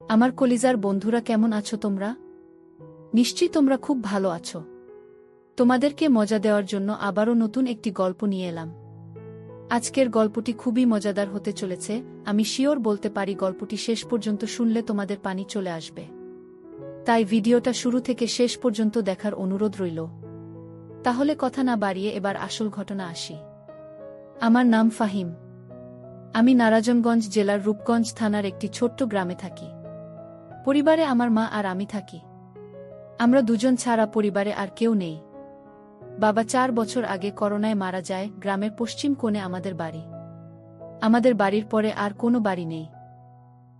আমার কলিজার বন্ধুরা কেমন আছো তোমরা? নিশ্চয়ই তোমরা খুব ভালো আছো। তোমাদেরকে মজা দেওয়ার জন্য আবারও নতুন একটি গল্প নিয়ে এলাম। আজকের গল্পটি খুবই মজাদার হতে চলেছে। আমি শিওর বলতে পারি গল্পটি শেষ পর্যন্ত শুনলে তোমাদের পানি চলে আসবে। তাই ভিডিওটা শুরু থেকে শেষ পর্যন্ত দেখার অনুরোধ রইল। তাহলে কথা না বাড়িয়ে এবার আসল ঘটনা আসি। আমার নাম ফাহিম। আমি নারায়ণগঞ্জ জেলার রূপগঞ্জ থানার একটি ছোট্ট গ্রামে থাকি। পরিবারে আমার মা আর আমি থাকি। আমরা দুজন ছাড়া পরিবারে আর কেউ নেই। বাবা 4 বছর আগে করোনায় মারা যায়। গ্রামের পশ্চিম কোণে আমাদের বাড়ি। আমাদের বাড়ির পরে আর কোনো বাড়ি নেই।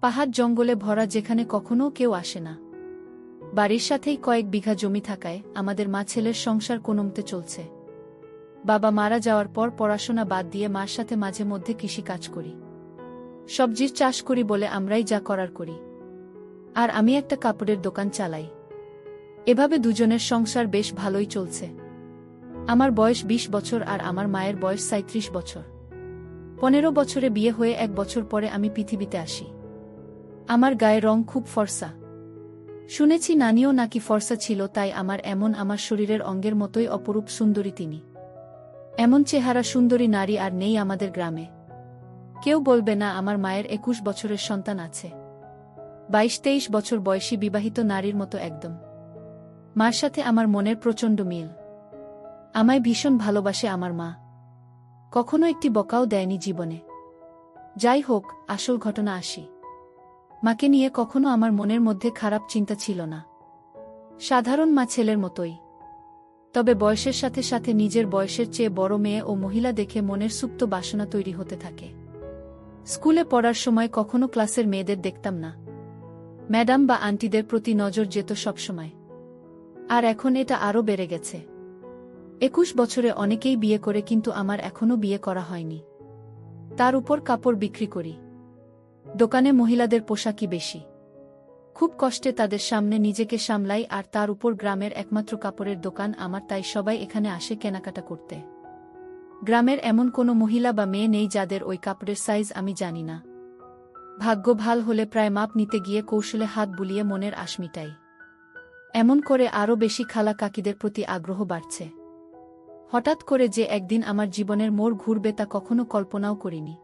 পাহাড় জঙ্গলে ভরা, যেখানে কখনো কেউ আসে না। বাড়ির সাথেই কয়েক বিঘা জমি থাকায় আমাদের মা ছেলের সংসার কোনোমতে চলছে। বাবা মারা যাওয়ার পর পড়াশোনা বাদ দিয়ে মার সাথে মাঝে মধ্যে কৃষি কাজ করি। সবজির চাষ করি বলে আমরাই যা করার করি। আর আমি একটা কাপড়ের দোকান চালাই। এভাবে দুজনের সংসার বেশ ভালোই চলছে। আমার বয়স 20 বছর আর আমার মায়ের বয়স 37 বছর। 15 বছরে বিয়ে হয়ে 1 বছর পরে আমি পৃথিবীতে আসি। আমার গায়ের রং খুব ফর্সা। শুনেছি নানিও নাকি ফর্সা ছিল, তাই আমার শরীরের অঙ্গের মতোই অপরূপ সুন্দরী তিনি। এমন চেহারা সুন্দরী নারী আর নেই আমাদের গ্রামে। কেউ বলবে না আমার মায়ের 21 বছরের সন্তান আছে। 22-23 বছর বয়সী বিবাহিত নারীর মতো একদম। মার সাথে আমার মনের প্রচণ্ড মিল। আমায় ভীষণ ভালোবাসে আমার মা। কখনো একটি বকাও দেয়নি জীবনে। যাই হোক, আসল ঘটনা আসি। মাকে নিয়ে কখনো আমার মনের মধ্যে খারাপ চিন্তা ছিল না। সাধারণ মা ছেলের মতোই। তবে বয়সের সাথে সাথে নিজের বয়সের চেয়ে বড় মেয়ে ও মহিলা দেখে মনের সুপ্ত বাসনা তৈরি হতে থাকে। স্কুলে পড়ার সময় কখনো ক্লাসের মেয়েদের দেখতাম না। ম্যাডাম বা আন্টিদের প্রতি নজর যেত সবসময়। আর এখন এটা আরও বেড়ে গেছে। 21 বছরে অনেকেই বিয়ে করে, কিন্তু আমার এখনও বিয়ে করা হয়নি। তার উপর কাপড় বিক্রি করি। দোকানে মহিলাদের পোশাকই বেশি। খুব কষ্টে তাদের সামনে নিজেকে সামলাই, আর তার উপর গ্রামের একমাত্র কাপড়ের দোকান আমার, তাই সবাই এখানে আসে কেনাকাটা করতে। গ্রামের এমন কোনো মহিলা বা মেয়ে নেই যাদের ওই কাপড়ের সাইজ আমি জানি না। ভাগ্য ভাল হলে প্রায় মাপ নিতে গিয়ে কৌশলে হাত বুলিয়ে মনের আশ মিটাই। এমন করে আরও বেশি খালা কাকিদের প্রতি আগ্রহ বাড়ছে। হঠাৎ করে যে একদিন আমার জীবনের মোড় ঘুরবে তা কখনো কল্পনাও করিনি।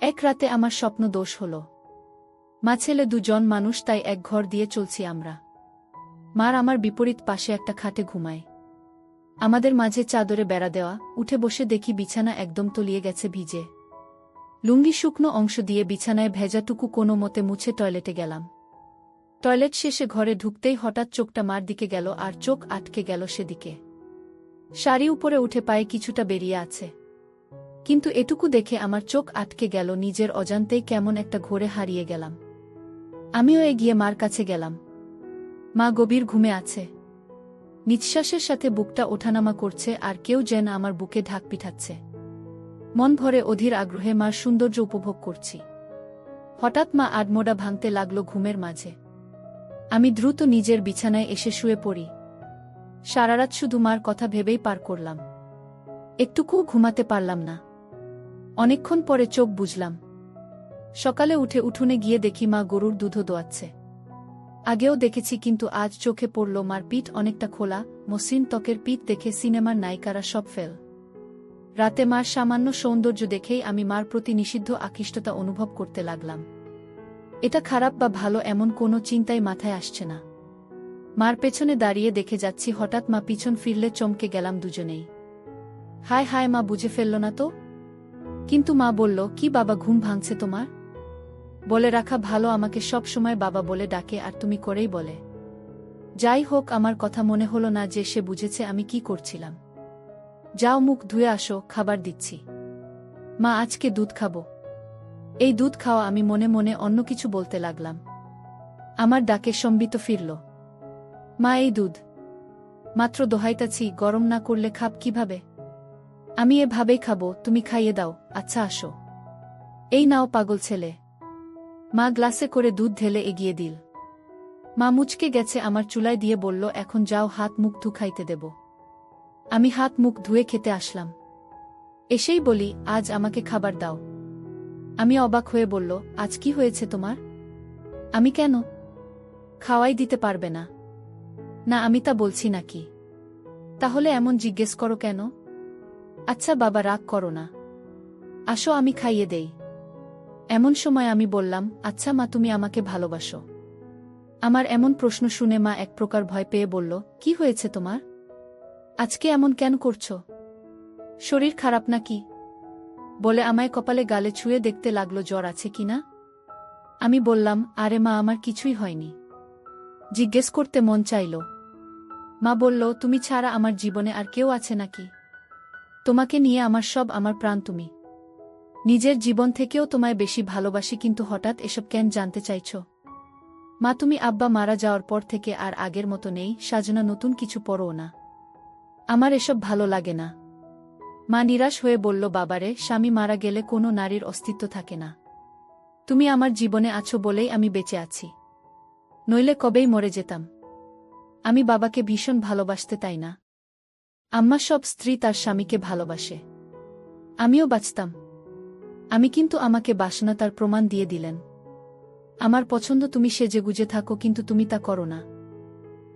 এক রাতে আমার স্বপ্ন দোষ হল। মা ছেলে দুজন মানুষ, তাই এক ঘর দিয়ে চলছি আমরা। মার আমার বিপরীত পাশে একটা খাটে ঘুমায়। আমাদের মাঝে চাদরে বেড়া দেওয়া। উঠে বসে দেখি বিছানা একদম তলিয়ে গেছে ভিজে। লুঙ্গি শুকনো অংশ দিয়ে বিছানায় ভেজাটুকু কোনো মতে মুছে টয়লেটে গেলাম। টয়লেট শেষে ঘরে ঢুকতেই হঠাৎ চোখটা মার দিকে গেল, আর চোখ আটকে গেল সেদিকে। শাড়ি উপরে উঠে পায়ে কিছুটা বেরিয়ে আছে। কিন্তু এটুকু দেখে আমার চোখ আটকে গেল। নিজের অজান্তেই কেমন একটা ঘোরে হারিয়ে গেলাম। আমিও এগিয়ে মার কাছে গেলাম। মা গভীর ঘুমে আছে। নিঃশ্বাসের সাথে বুকটা ওঠানামা করছে, আর কেউ যেন আমার বুকে ঢাক পিঠাচ্ছে। মন ভরে অধীর আগ্রহে মার সৌন্দর্য উপভোগ করছি। হঠাৎ মা আডমোডা ভাঙতে লাগলো ঘুমের মাঝে। আমি দ্রুত নিজের বিছানায় এসে শুয়ে পড়ি। সারারাত শুধু মার কথা ভেবেই পার করলাম। একটুকুও ঘুমাতে পারলাম না। অনেকক্ষণ পরে চোখ বুজলাম। সকালে উঠে উঠোনে গিয়ে দেখি মা গরুর দুধও দোয়াচ্ছে। আগেও দেখেছি, কিন্তু আজ চোখে পড়ল মার পিঠ অনেকটা খোলা, মসৃণ ত্বকের পিঠ দেখে সিনেমার নায়িকারা সব ফেল। রাতে মার সামান্য সৌন্দর্য দেখেই আমি মার প্রতি নিষিদ্ধ আকৃষ্টতা অনুভব করতে লাগলাম। এটা খারাপ বা ভালো এমন কোনো চিন্তাই মাথায় আসছে না। মার পেছনে দাঁড়িয়ে দেখে যাচ্ছি, হঠাৎ মা পিছন ফিরলে চমকে গেলাম দুজনেই। হায় হায়, মা বুঝে ফেলল না তো? কিন্তু মা বলল, কি বাবা, ঘুম ভাঙছে তোমার? বলে রাখা ভালো, আমাকে সব সময় বাবা বলে ডাকে, আর তুমি করেই বলে। যাই হোক, আমার কথা মনে হলো না যে সে বুঝেছে আমি কি করছিলাম। যাও মুখ ধুয়ে আসো, খাবার দিচ্ছি। মা, আজকে দুধ খাবো। এই দুধ খাওয়া, আমি মনে মনে অন্য কিছু বলতে লাগলাম। আমার ডাকে সম্বিত ফিরল। মা, এই দুধ মাত্র দোহাইতাছি, গরম না করলে খাব কিভাবে? আমি এভাবেই খাবো, তুমি খাইয়ে দাও। আচ্ছা আসো। এই নাও পাগল ছেলে। মা গ্লাসে করে দুধ ঢেলে এগিয়ে দিল। মা মুচকে গেছে আমার চুলায় দিয়ে বলল, এখন যাও, হাত মুখ ধু খাইতে দেব। আমি হাত মুখ ধুয়ে খেতে আসলাম। এসেই বলি, আজ আমাকে খাবার দাও। আমি অবাক হয়ে বলল, আজ কি হয়েছে তোমার? আমি কেন? খাওয়াই দিতে পারবে না? না, আমি তা বলছি নাকি। তাহলে এমন জিজ্ঞেস করো কেন? আচ্ছা বাবা, রাগ করো না, আসো আমি খাইয়ে দেই। এমন সময় আমি বললাম, আচ্ছা মা, তুমি আমাকে ভালোবাসো? আমার এমন প্রশ্ন শুনে মা এক প্রকার ভয় পেয়ে বলল, কি হয়েছে তোমার? আজকে এমন কেন করছো? শরীর খারাপ নাকি? বলে আমায় কপালে গালে ছুঁয়ে দেখতে লাগলো জ্বর আছে কিনা। আমি বললাম, আরে মা, আমার কিছুই হয়নি। জিজ্ঞেস করতে মন চাইল। মা বলল, তুমি ছাড়া আমার জীবনে আর কেউ আছে নাকি? তোমাকে নিয়ে আমার সব, আমার প্রাণ তুমি। নিজের জীবন থেকেও তোমায় বেশি ভালোবাসি, কিন্তু হঠাৎ এসব কেন জানতে চাইছ? মা, তুমি আব্বা মারা যাওয়ার পর থেকে আর আগের মতো নেই, সাজনা নতুন কিছু পরও না। আমার এসব ভালো লাগে না। মা নিরাশ হয়ে বলল, বাবারে, স্বামী মারা গেলে কোনো নারীর অস্তিত্ব থাকে না। তুমি আমার জীবনে আছো বলেই আমি বেঁচে আছি, নইলে কবেই মরে যেতাম। আমি বাবাকে ভীষণ ভালোবাসতে, তাই না? আম্মা সব স্ত্রী তার স্বামীকে ভালোবাসে, আমিও বাঁচতাম। আমি কিন্তু আমাকে বাসনা তার প্রমাণ দিয়ে দিলেন। আমার পছন্দ তুমি সেজেগুজে থাকো, কিন্তু তুমি তা করো না।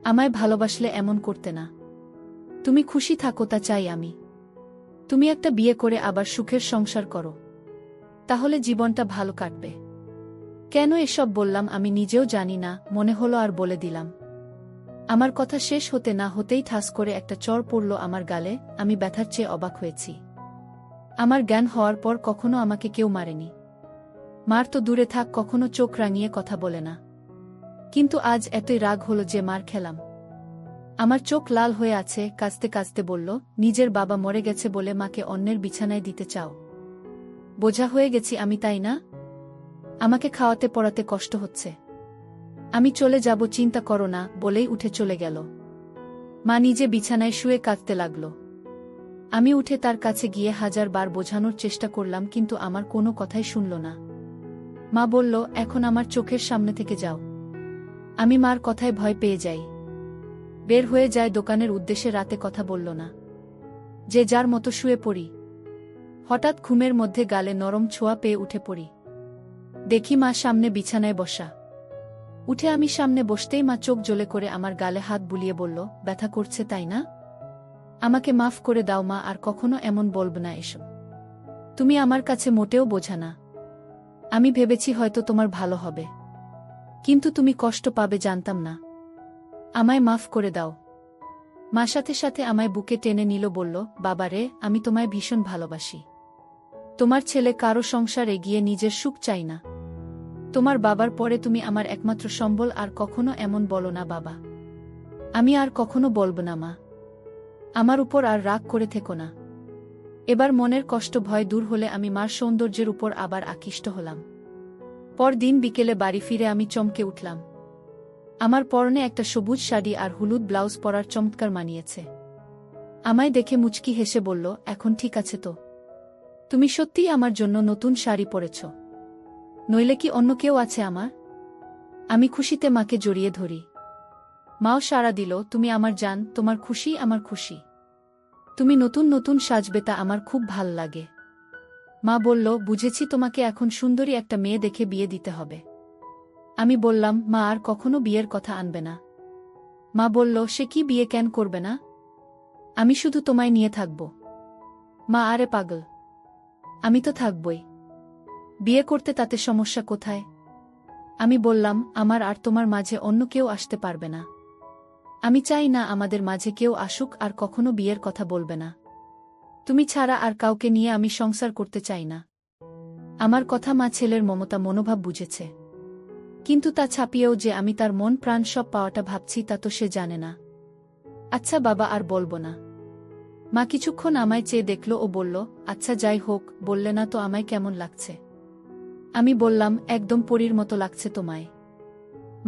আমায় ভালোবাসলে এমন করতে না। তুমি খুশি থাকো, তা চাই আমি। তুমি একটা বিয়ে করে আবার সুখের সংসার করো, তাহলে জীবনটা ভালো কাটবে। কেন এসব বললাম আমি নিজেও জানি না, মনে হলো আর বলে দিলাম। আমার কথা শেষ হতে না হতেই ঠাস করে একটা চড় পড়ল আমার গালে। আমি ব্যথার চেয়ে অবাক হয়েছি। আমার জ্ঞান হওয়ার পর কখনো আমাকে কেউ মারেনি। মার তো দূরে থাক, কখনো চোখ রাঙিয়ে কথা বলে না। কিন্তু আজ এতই রাগ হলো যে মার খেলাম। আমার চোখ লাল হয়ে আছে। কাঁদতে কাঁদতে বলল, নিজের বাবা মরে গেছে বলে মাকে অন্যের বিছানায় দিতে চাও? বোঝা হয়ে গেছি আমি, তাই না? আমাকে খাওয়াতে পড়াতে কষ্ট হচ্ছে। আমি চলে যাব, চিন্তা করো না, বলেই উঠে চলে গেল। মা নিজে বিছানায় শুয়ে কাঁদতে লাগল। আমি উঠে তার কাছে গিয়ে 1000 বার বোঝানোর চেষ্টা করলাম, কিন্তু আমার কোনো কথাই শুনল না। মা বলল, এখন আমার চোখের সামনে থেকে যাও। আমি মার কথায় ভয় পেয়ে যাই। বের হয়ে যায় দোকানের উদ্দেশ্যে। রাতে কথা বলল না, যে যার মতো শুয়ে পড়ি। হঠাৎ ঘুমের মধ্যে গালে নরম ছোঁয়া পেয়ে উঠে পড়ি। দেখি মা সামনে বিছানায় বসা। উঠে আমি সামনে বসতেই মা চোখ জ্বলে করে আমার গালে হাত বুলিয়ে বলল, ব্যথা করছে তাই না? আমাকে মাফ করে দাও মা, আর কখনো এমন বলব না এসব। তুমি আমার কাছে মোটেও বোঝা না। আমি ভেবেছি হয়তো তোমার ভালো হবে, কিন্তু তুমি কষ্ট পাবে জানতাম না। আমায় মাফ করে দাও। মা সাথে সাথে আমায় বুকে টেনে নিল, বলল, বাবারে, আমি তোমায় ভীষণ ভালোবাসি। তোমার ছেলে কারো সংসার এগিয়ে নিজের সুখ চাই না। তোমার বাবার পরে তুমি আমার একমাত্র সম্বল, আর কখনো এমন বলো না বাবা। আমি আর কখনো বলবো না মা। আমার উপর আর রাগ করে থেকো না। এবার মনের কষ্ট ভয় দূর হলে আমি মার সৌন্দর্যের উপর আবার আকৃষ্ট হলাম। পরদিন বিকেলে বাড়ি ফিরে আমি চমকে উঠলাম। আমার পরনে একটা সবুজ শাড়ি আর হলুদ ব্লাউজ পরার চমৎকার মানিয়েছে। আমায় দেখে মুচকি হেসে বলল, এখন ঠিক আছে তো? তুমি সত্যিই আমার জন্য নতুন শাড়ি পরেছ, নইলে কি অন্য কেউ আছে আমার? আমি খুশিতে মাকে জড়িয়ে ধরি। মাও সাড়া দিল, তুমি আমার জান, তোমার খুশি আমার খুশি। তুমি নতুন নতুন সাজবে, তা আমার খুব ভাল লাগে। মা বলল, বুঝেছি, তোমাকে এখন সুন্দরী একটা মেয়ে দেখে বিয়ে দিতে হবে। আমি বললাম, মা আর কখনো বিয়ের কথা আনবে না। মা বলল, সে কি, বিয়ে কেন করবে না? আমি শুধু তোমায় নিয়ে থাকব। মা, আরে পাগল, আমি তো থাকবই। বিয়ে করতে তাতে সমস্যা কোথায়? আমি বললাম, আমার আর তোমার মাঝে অন্য কেউ আসতে পারবে না। আমি চাই না আমাদের মাঝে কেউ আসুক, আর কখনো বিয়ের কথা বলবে না। তুমি ছাড়া আর কাউকে নিয়ে আমি সংসার করতে চাই না। আমার কথা মা ছেলের মমতা মনোভাব বুঝেছে, কিন্তু তা ছাপিয়েও যে আমি তার মন প্রাণ সব পাওয়াটা ভাবছি, তা তো সে জানে না। আচ্ছা বাবা, আর বলবো না। মা কিছুক্ষণ আমায় চেয়ে দেখল ও বলল, আচ্ছা যাই হোক, বললে না তো আমায় কেমন লাগছে? আমি বললাম, একদম পরীর মতো লাগছে তোমায়।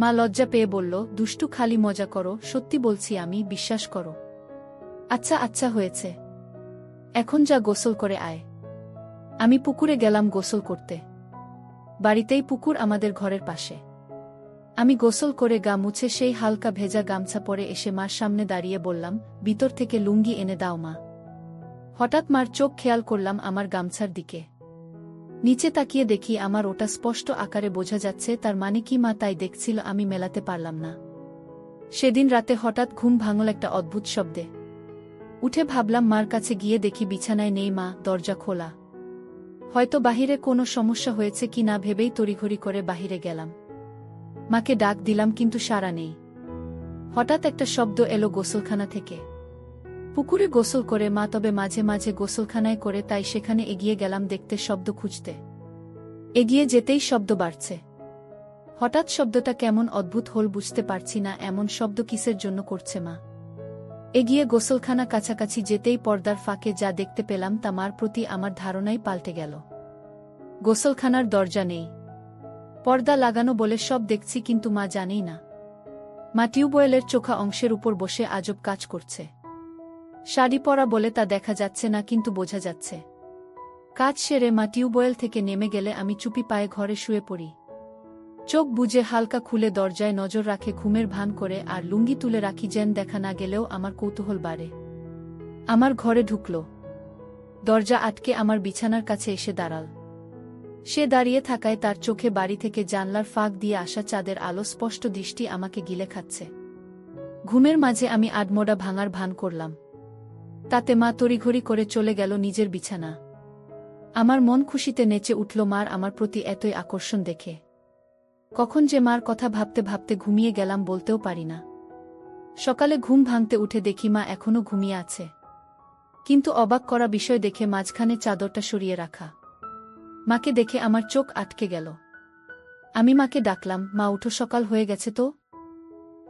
মা লজ্জা পেয়ে বলল, দুষ্টু, খালি মজা করো, সত্যি বলছি আমি, বিশ্বাস করো। আচ্ছা আচ্ছা হয়েছে, এখন যা গোসল করে আয়। আমি পুকুরে গেলাম গোসল করতে। বাড়িতেই পুকুর, আমাদের ঘরের পাশে। আমি গোসল করে গা মুছে সেই হালকা ভেজা গামছা পরে এসে মার সামনে দাঁড়িয়ে বললাম, ভিতর থেকে লুঙ্গি এনে দাও মা। হঠাৎ মার চোখ খেয়াল করলাম আমার গামছার দিকে। নিচে তাকিয়ে দেখি আমার ওটা স্পষ্ট আকারে বোঝা যাচ্ছে, তার মানে কি মা তাই দেখছিল, আমি মেলাতে পারলাম না। সেদিন রাতে হঠাৎ ঘুম ভাঙল একটা অদ্ভুত শব্দে। উঠে ভাবলাম মার কাছে, গিয়ে দেখি বিছানায় নেই মা, দরজা খোলা। হয়তো বাহিরে কোনো সমস্যা হয়েছে কি না ভেবেই তড়িঘড়ি করে বাহিরে গেলাম। মাকে ডাক দিলাম কিন্তু সাড়া নেই। হঠাৎ একটা শব্দ এলো গোসলখানা থেকে। পুকুরে গোসল করে মা, তবে মাঝে মাঝে গোসলখানায় করে, তাই সেখানে এগিয়ে গেলাম দেখতে, শব্দ খুঁজতে। এগিয়ে যেতেই শব্দ বাড়ছে। হঠাৎ শব্দটা কেমন অদ্ভুত হল, বুঝতে পারছি না এমন শব্দ কিসের জন্য করছে মা। এগিয়ে গোসলখানা কাছাকাছি যেতেই পর্দার ফাঁকে যা দেখতে পেলাম তা মার প্রতি আমার ধারণাই পাল্টে গেল। গোসলখানার দরজা নেই, পর্দা লাগানো বলে সব দেখছি, কিন্তু মা জানেই না। মা টিউবওয়েলের চোখা অংশের উপর বসে আজব কাজ করছে। শাড়ি পরা বলে তা দেখা যাচ্ছে না, কিন্তু বোঝা যাচ্ছে। কাজ সেরে মা টিউবওয়েল থেকে নেমে গেলে আমি চুপি পায়ে ঘরে শুয়ে পড়ি। চোখ বুজে হালকা খুলে দরজায় নজর রাখে, ঘুমের ভান করে, আর লুঙ্গি তুলে রাখি যেন দেখা না গেলেও আমার কৌতূহল বাড়ে। আমার ঘরে ঢুকল, দরজা আটকে আমার বিছানার কাছে এসে দাঁড়াল। সে দাঁড়িয়ে থাকায় তার চোখে বাড়ি থেকে জানলার ফাঁক দিয়ে আসা চাঁদের আলো স্পষ্ট দৃষ্টি আমাকে গিলে খাচ্ছে। ঘুমের মাঝে আমি আডমোডা ভাঙার ভান করলাম, তাতে মা তড়িঘড়ি করে চলে গেল নিজের বিছানা। আমার মন খুশিতে নেচে উঠল মার আমার প্রতি এতই আকর্ষণ দেখে। কখন যে মার কথা ভাবতে ভাবতে ঘুমিয়ে গেলাম বলতেও পারি না। সকালে ঘুম ভাঙতে উঠে দেখি মা এখনো ঘুমিয়ে আছে, কিন্তু অবাক করা বিষয় দেখে মাঝখানে চাদরটা সরিয়ে রাখা। মাকে দেখে আমার চোখ আটকে গেল। আমি মাকে ডাকলাম, মা উঠো, সকাল হয়ে গেছে তো।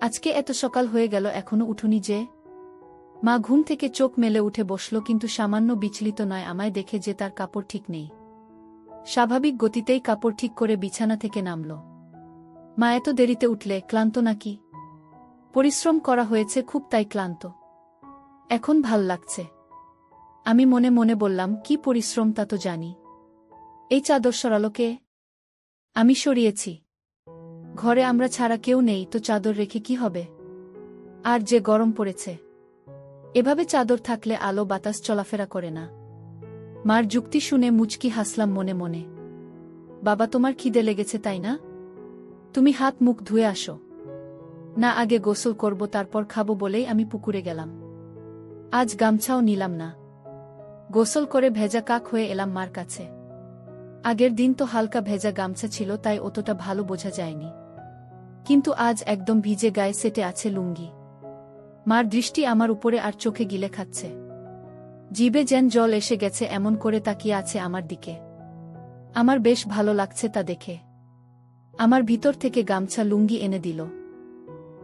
আজকে এত সকাল হয়ে গেল এখনো উঠোনি যে। মা ঘুম থেকে চোখ মেলে উঠে বসল, কিন্তু সামান্য বিচলিত নয় আমায় দেখে যে তার কাপড় ঠিক নেই। স্বাভাবিক গতিতেই কাপড় ঠিক করে বিছানা থেকে নামল। মা এত দেরিতে উঠলে, ক্লান্ত নাকি? পরিশ্রম করা হয়েছে খুব, তাই ক্লান্ত। এখন ভাল লাগছে। আমি মনে মনে বললাম, কি পরিশ্রম তা তো জানি। এই চাদর সরালো কে? আমি সরিয়েছি। ঘরে আমরা ছাড়া কেউ নেই, তো চাদর রেখে কি হবে? আর যে গরম পড়েছে, এভাবে চাদর থাকলে আলো বাতাস চলাফেরা করে না। মার যুক্তি শুনে মুচকি হাসলাম মনে মনে। বাবা, তোমার খিদে লেগেছে তাই না? তুমি হাত মুখ ধুয়ে আসো। না, আগে গোসল করব, তারপর খাবো বলেই আমি পুকুরে গেলাম। আজ গামছাও নিলাম না। গোসল করে ভেজা কাক হয়ে এলাম মার কাছে। আগের দিন তো হালকা ভেজা গামছা ছিল, তাই অতটা ভালো বোঝা যায়নি, কিন্তু আজ একদম ভিজে, গায়ে সেটে আছে লুঙ্গি। মার দৃষ্টি আমার উপরে আর চোখে গিলে খাচ্ছে। জিভে যেন জল এসে গেছে, এমন করে তাকিয়ে আছে আমার দিকে। আমার বেশ ভালো লাগছে তা দেখে। আমার ভিতর থেকে গামছা লুঙ্গি এনে দিল।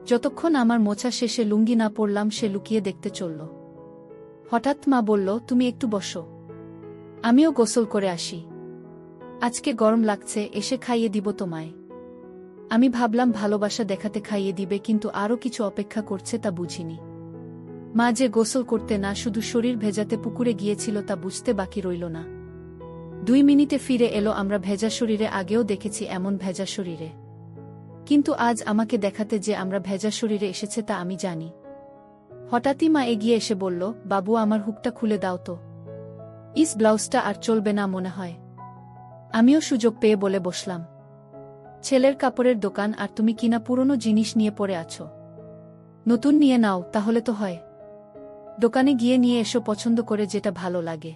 যতক্ষণ আমার মোছা শেষে লুঙ্গি না পরলাম, সে লুকিয়ে দেখতে চলল। হঠাৎ মা বলল, তুমি একটু বসো, আমিও গোসল করে আসি। আজকে গরম লাগছে, এসে খাইয়ে দিব তোমায়। আমি ভাবলাম ভালোবাসা দেখাতে খাইয়ে দিবে, কিন্তু আরও কিছু অপেক্ষা করছে তা বুঝিনি। মা যে গোসল করতে না, শুধু শরীর ভেজাতে পুকুরে গিয়েছিল তা বুঝতে বাকি রইল না। 2 মিনিটে ফিরে এলো। আমরা ভেজা শরীরে আগেও দেখেছি এমন ভেজা শরীরে, কিন্তু আজ আমাকে দেখাতে যে আমরা ভেজা শরীরে এসেছে তা আমি জানি। হঠাৎই মা এগিয়ে এসে বলল, বাবু, আমার হুকটা খুলে দাও তো। ইস, ব্লাউজটা আর চলবে না মনে হয়। আমিও সুযোগ পেয়ে বলে বসলাম, ছেলের কাপড়ের দোকান, আর তুমি কিনা পুরনো জিনিস নিয়ে পড়ে আছো। নতুন নিয়ে নাও, তাহলে তো হয়। দোকানে গিয়ে নিয়ে এসো পছন্দ করে যেটা ভালো লাগে।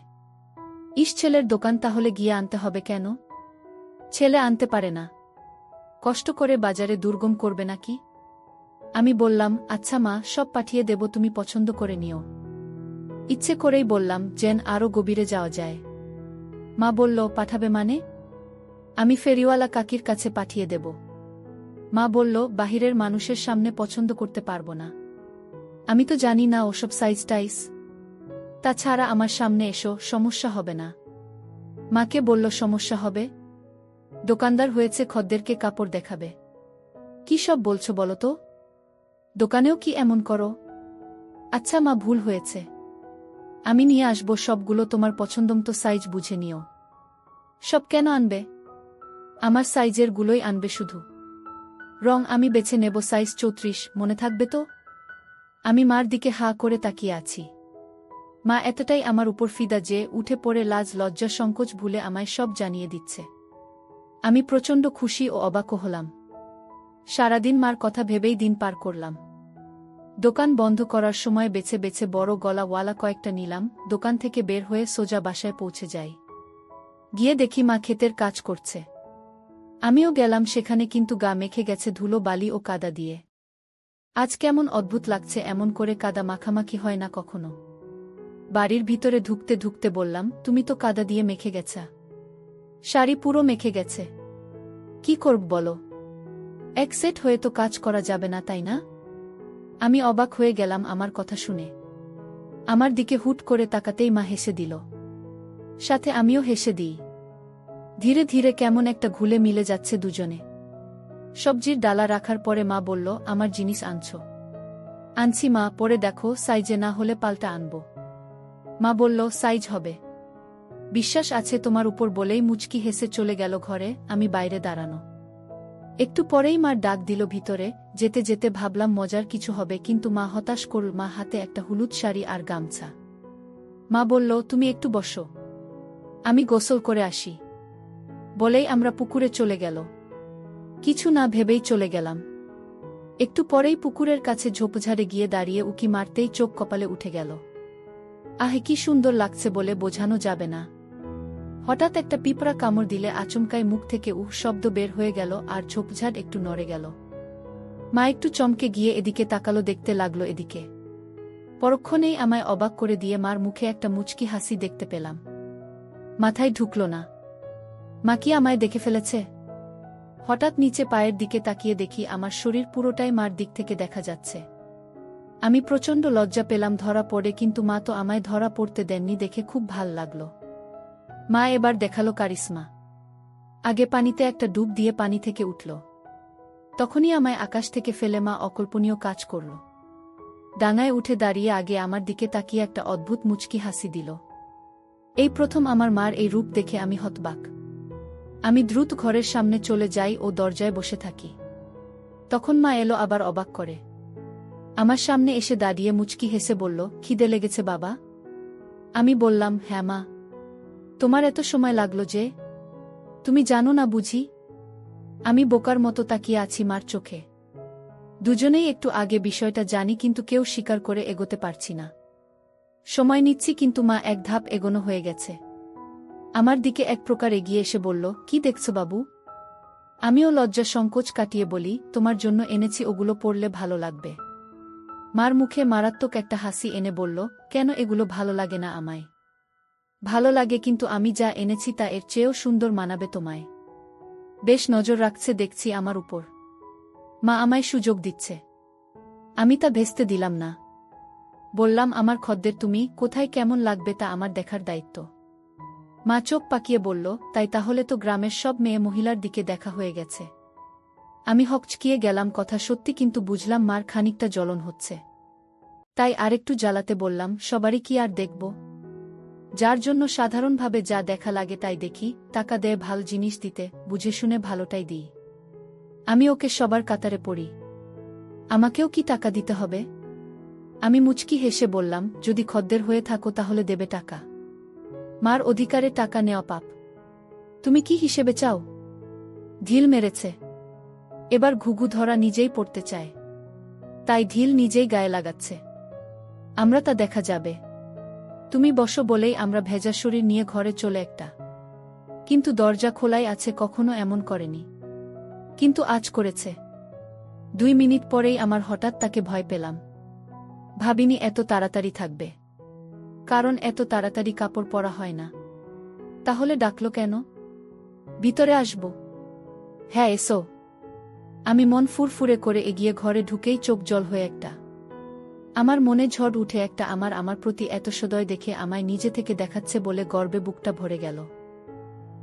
ইস, ছেলের দোকান তাহলে গিয়ে আনতে হবে কেন? ছেলে আনতে পারে না, কষ্ট করে বাজারে দুর্গম করবে নাকি? আমি বললাম, আচ্ছা মা, সব পাঠিয়ে দেব, তুমি পছন্দ করে নিও। ইচ্ছে করেই বললাম, যেন আরও গভীরে যাওয়া যায়। মা বলল, পাঠাবে মানে? আমি ফেরিওয়ালা কাকির কাছে পাঠিয়ে দেব। মা বলল, বাহিরের মানুষের সামনে পছন্দ করতে পারবো না। আমি তো জানি না ওসব সাইজ টাইজ। তাছাড়া আমার সামনে এসো, সমস্যা হবে না। মাকে বলল, সমস্যা হবে? দোকানদার হয়েছে, খদ্দেরকে কাপড় দেখাবে। কি সব বলছো বলো তো? দোকানেও কি এমন করো? আচ্ছা মা, ভুল হয়েছে। আমি নিয়ে আসবো সবগুলো, তোমার পছন্দমতো সাইজ বুঝে নিও। সব কেন আনবে? আমার সাইজের গুলোই আনবে শুধু। রং আমি বেছে নেব, সাইজ 34, মনে থাকবে তো? আমি মার দিকে হাঁ করে তাকিয়ে আছি। মা এতটাই আমার উপর ফিদা যে উঠে পড়ে লাজ লজ্জা সংকোচ ভুলে আমায় সব জানিয়ে দিচ্ছে। আমি প্রচণ্ড খুশি ও অবাকও হলাম। সারাদিন মার কথা ভেবেই দিন পার করলাম। দোকান বন্ধ করার সময় বেছে বেছে বড় গলাওয়ালা কয়েকটা নিলাম, দোকান থেকে বের হয়ে সোজা বাসায় পৌঁছে যাই। গিয়ে দেখি মা ক্ষেতের কাজ করছে। আমিও গেলাম সেখানে, কিন্তু গা মেখে গেছে ধুলো বালি ও কাদা দিয়ে। আজ কেমন অদ্ভুত লাগছে, এমন করে কাদা মাখামাখি হয় না কখনো। বাড়ির ভিতরে ঢুকতে ঢুকতে বললাম, তুমি তো কাদা দিয়ে মেখে গেছা। শাড়ি পুরো মেখে গেছে। কি করব বলো? এক সেট হয়ে তো কাজ করা যাবে না, তাই না? আমি অবাক হয়ে গেলাম আমার কথা শুনে। আমার দিকে হুট করে তাকাতেই মা হেসে দিল। সাথে আমিও হেসে দিই। ধীরে ধীরে কেমন একটা ঘুলে মিলে যাচ্ছে দুজনে। সবজির ডালা রাখার পরে মা বলল, আমার জিনিস আনছো? আনছি মা, পরে দেখো, সাইজে না হলে পাল্টা আনবো। মা বলল, সাইজ হবে। বিশ্বাস আছে তোমার উপর, বলেই মুচকি হেসে চলে গেল ঘরে। আমি বাইরে দাঁড়ানো। একটু পরেই মার ডাক দিল ভিতরে। যেতে যেতে ভাবলাম মজার কিছু হবে, কিন্তু মা হতাশ করল। মা হাতে একটা হলুদ শাড়ি আর গামছা। মা বলল, তুমি একটু বসো, আমি গোসল করে আসি। বলেই আমরা পুকুরে চলে গেল। কিছু না ভেবেই চলে গেলাম। একটু পরেই পুকুরের কাছে ঝোপঝাড়ে গিয়ে দাঁড়িয়ে উকি মারতেই চোখ কপালে উঠে গেল। আহে, কি সুন্দর লাগছে বলে বোঝানো যাবে না। হঠাৎ একটা পিঁপড়া কামড় দিলে আচমকাই মুখ থেকে উহ শব্দ বের হয়ে গেল আর ঝোপঝাড় একটু নড়ে গেল। মা একটু চমকে গিয়ে এদিকে তাকালো, দেখতে লাগলো এদিকে। পরক্ষণেই আমায় অবাক করে দিয়ে মার মুখে একটা মুচকি হাসি দেখতে পেলাম। মাথায় ঢুকল না। মা কি আমায় দেখে ফেলেছে? হঠাৎ নিচে পায়ের দিকে তাকিয়ে দেখি আমার শরীর পুরোটাই মার দিক থেকে দেখা যাচ্ছে। আমি প্রচণ্ড লজ্জা পেলাম ধরা পড়ে, কিন্তু মা তো আমায় ধরা পড়তে দেননি দেখে খুব ভাল লাগলো। মা এবার দেখালো কারিশমা। আগে পানিতে একটা ডুব দিয়ে পানি থেকে উঠল। তখনই আমায় আকাশ থেকে ফেলে মা অকল্পনীয় কাজ করল। ডাঙায় উঠে দাঁড়িয়ে আগে আমার দিকে তাকিয়ে একটা অদ্ভুত মুচকি হাসি দিল। এই প্রথম আমার মার এই রূপ দেখে আমি হতবাক। আমি দ্রুত ঘরের সামনে চলে যাই ও দরজায় বসে থাকি। তখন মা এলো, আবার অবাক করে আমার সামনে এসে দাঁড়িয়ে মুচকি হেসে বলল, খিদে লেগেছে বাবা? আমি বললাম, হ্যাঁ মা। তোমার এত সময় লাগলো যে? তুমি জানো না বুঝি? আমি বোকার মতো তাকিয়ে আছি মার চোখে। দুজনেই একটু আগে বিষয়টা জানি, কিন্তু কেউ স্বীকার করে এগোতে পারছি না। সময় নিচ্ছি, কিন্তু মা এক ধাপ এগোনো হয়ে গেছে। আমার দিকে এক প্রকার এগিয়ে এসে বলল, কি দেখছো বাবু? আমিও লজ্জা সংকোচ কাটিয়ে বলি, তোমার জন্য এনেছি, ওগুলো পড়লে ভালো লাগবে। মার মুখে মারাত্মক একটা হাসি এনে বলল, কেন, এগুলো ভালো লাগে না আমায়? ভালো লাগে, কিন্তু আমি যা এনেছি তা এর চেয়েও সুন্দর মানাবে তোমায়। বেশ নজর রাখছে দেখছি আমার উপর। মা আমায় সুযোগ দিচ্ছে। আমি তা ভেস্তে দিলাম না। বললাম, আমার খদ্দের তুমি, কোথায় কেমন লাগবে তা আমার দেখার দায়িত্ব। মা চোখ পাকিয়ে বলল, তাই তাহলে তো গ্রামের সব মেয়ে মহিলার দিকে দেখা হয়ে গেছে। আমি হকচকিয়ে গেলাম, কথা সত্যি, কিন্তু বুঝলাম মার খানিকটা জ্বলন হচ্ছে। তাই আরেকটু জ্বালাতে বললাম, সবারই কি আর দেখব? যার জন্য সাধারণভাবে যা দেখা লাগে তাই দেখি। টাকা দেয় ভালো জিনিস দিতে, বুঝে শুনে ভালোটাই দিই। আমি ওকে সবার কাতারে পড়ি, আমাকেও কি টাকা দিতে হবে? আমি মুচকি হেসে বললাম, যদি খদ্দের হয়ে থাকো তাহলে দেবে টাকা। মার অধিকারে টাকা নেওয়া পাপ। তুমি কি হিসেবে চাও? ঢিল মেরেছে। এবার ঘুঘু ধরা নিজেই পড়তে চায়, তাই ঢিল নিজেই গায়ে লাগাচ্ছে। আমরা তা দেখা যাবে। তুমি বসো বলেই আমরা ভেজা শরীর নিয়ে ঘরে চলে একটা। কিন্তু দরজা খোলাই আছে, কখনো এমন করেনি। কিন্তু আজ করেছে। 2 মিনিট পরেই আমার হঠাৎ তাকে ভয় পেলাম। ভাবিনি এত তাড়াতাড়ি থাকবে, কারণ এত তাড়াতাড়ি কাপড় পরা হয় না। তাহলে ডাকলো কেন? ভিতরে আসব? হ্যাঁ এসো। আমি মন ফুরফুরে করে এগিয়ে ঘরে ঢুকেই চোখ জল হয়ে একটা। আমার মনে ঝড় উঠে একটা। আমার প্রতি এত সদয় দেখে আমায় নিজে থেকে দেখাচ্ছে বলে গর্বে বুকটা ভরে গেল।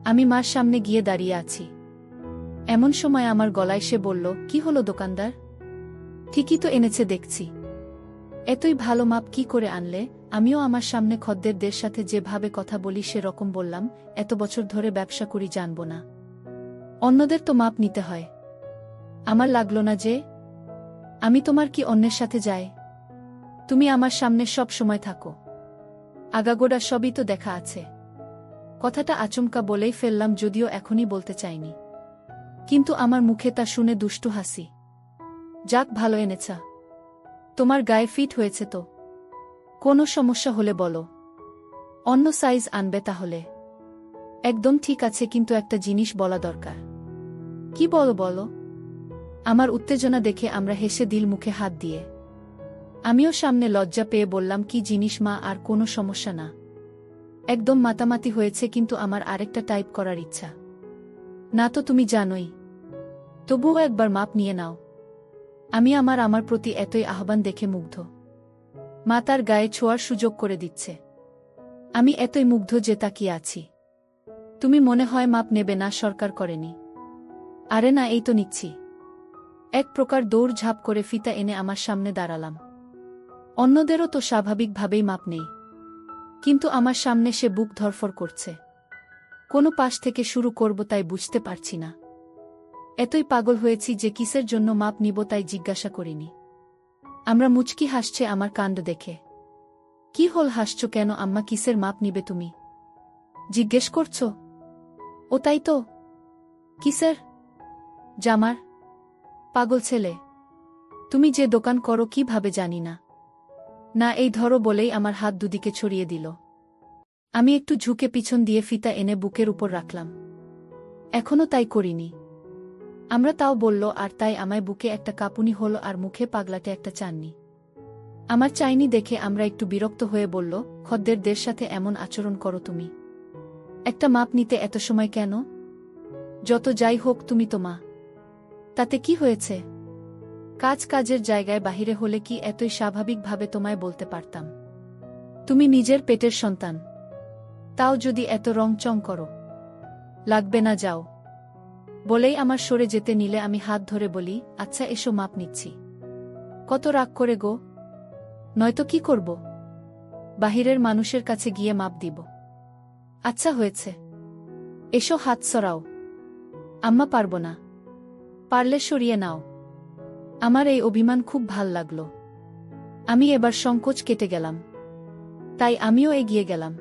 আমি মার সামনে গিয়ে দাঁড়িয়ে আছি। এমন সময় আমার গলায় সে বলল, কি হলো দোকানদার? ঠিকই তো এনেছে দেখছি। এতই ভালো মাপ কি করে আনলে? আমিও আমার সামনে খদ্দেরদের সাথে যেভাবে কথা বলি সে রকম বললাম, এত বছর ধরে ব্যবসা করি, জানবো না? অন্যদের তো মাপ নিতে হয়। আমার লাগলো না যে? আমি তোমার কি অন্যের সাথে যাই? তুমি আমার সামনে সব সময় থাকো। আগাগোড়া সবই তো দেখা আছে। কথাটা আচমকা বলেই ফেললাম, যদিও এখনই বলতে চাইনি। কিন্তু আমার মুখে তা শুনে দুষ্টু হাসি। যাক, ভালো এনেছা। তোমার গায়ে ফিট হয়েছে তো? কোনো সমস্যা হলে বলো, অন্য সাইজ আনবে তাহলে। একদম ঠিক আছে, কিন্তু একটা জিনিস বলা দরকার। কি বলো বলো। আমার উত্তেজনা দেখে আমরা হেসে দিল মুখে হাত দিয়ে। আমিও সামনে লজ্জা পেয়ে বললাম, কি জিনিস মা? আর কোনো সমস্যা না। একদম মাতামাতি হয়েছে, কিন্তু আমার আরেকটা টাইপ করার ইচ্ছা। না তো তুমি জানোই। তবুও একবার মাপ নিয়ে নাও। আমি আমার প্রতি এতই আহ্বান দেখে মুগ্ধ। মা তার গায়ে ছোঁয়ার সুযোগ করে দিচ্ছে। আমি এতই মুগ্ধ যে তাকিয়ে আছি। তুমি মনে হয় মাপ নেবে না? সরকার করেনি? আরে না, এই তো নিচ্ছি। এক প্রকার দৌড় ঝাঁপ করে ফিতা এনে আমার সামনে দাঁড়ালাম। অন্যদেরও তো স্বাভাবিকভাবেই মাপ নেই, কিন্তু আমার সামনে সে বুক ধরফর করছে। কোনো পাশ থেকে শুরু করব তাই বুঝতে পারছি না। এতই পাগল হয়েছি যে কিসের জন্য মাপ নিব তাই জিজ্ঞাসা করিনি। আমরা মুচকি হাসছে আমার কাণ্ড দেখে। কি হল, হাসছ কেন আম্মা? কিসের মাপ নিবে তুমি জিজ্ঞেস করছো? ও তাই তো। কিসের? জামার। পাগল ছেলে, তুমি যে দোকান করো কিভাবে জানি না। না, এই ধরো বলেই আমার হাত দুদিকে ছড়িয়ে দিল। আমি একটু ঝুঁকে পিছন দিয়ে ফিতা এনে বুকের উপর রাখলাম। এখনো তাই করিনি। আমরা তাও বলল, আর তাই আমায় বুকে একটা কাঁপুনি হলো আর মুখে পাগলাটে একটা চাননি। আমার চাইনি দেখে আমরা একটু বিরক্ত হয়ে বলল, খদ্দেরদের সাথে এমন আচরণ করো তুমি? একটা মাপ নিতে এত সময় কেন? যত যাই হোক, তুমি তো মা। তাতে কি হয়েছে? কাজের জায়গায় বাহিরে হলে কি এতই স্বাভাবিকভাবে তোমায় বলতে পারতাম? তুমি নিজের পেটের সন্তান, তাও যদি এত রংচং করো। লাগবে না, যাও। বলেই আমার সরে যেতে নিলে আমি হাত ধরে বলি, আচ্ছা এসো, মাপ নিচ্ছি। কত রাগ করে গো? নয়তো কি করব? বাহিরের মানুষের কাছে গিয়ে মাপ দিব? আচ্ছা হয়েছে, এসো, হাত সরাও। আম্মা, পারব না। পারলে সরিয়ে নাও। আমার এই অভিমান খুব ভাল লাগল। আমি এবার সংকোচ কেটে গেলাম, তাই আমিও এগিয়ে গেলাম।